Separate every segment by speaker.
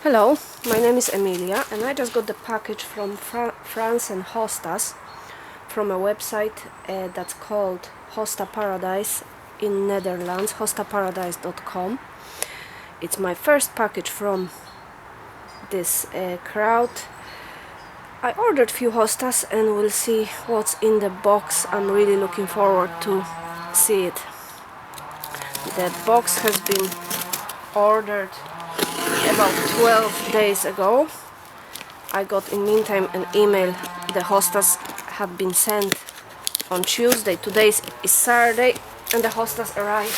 Speaker 1: Hello, my name is Emilia and I just got the package from France and Hostas from a website that's called Hosta Paradise in Netherlands, hostaparadise.com. It's my first package from this crowd. I ordered few hostas and we'll see what's in the box. I'm really looking forward to see it. The box has been ordered about 12 days ago. I got in meantime an email. The hostas have been sent on Tuesday. Today is Saturday and the hostas arrived.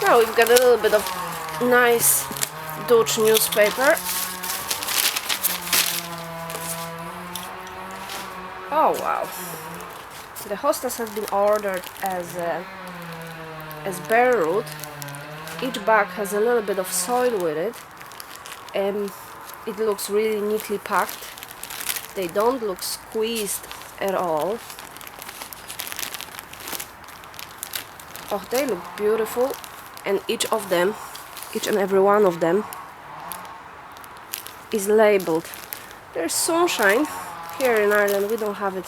Speaker 1: Now we've got a little bit of nice Dutch newspaper. Oh wow! The hostas have been ordered as bare root. Each bag has a little bit of soil with it, and it looks really neatly packed. They don't look squeezed at all. Oh, they look beautiful, and each and every one of them is labeled. There's sunshine. Here in Ireland we don't have it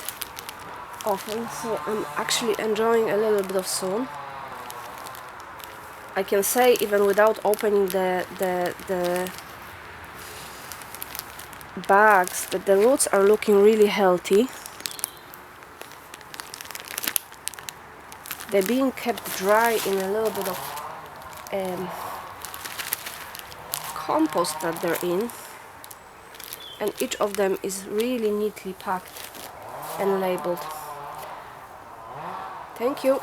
Speaker 1: often, so I'm actually enjoying a little bit of sun. I can say, even without opening the bags, that the roots are looking really healthy. They're being kept dry in a little bit of compost that they're in, and each of them is really neatly packed and labeled. Thank you.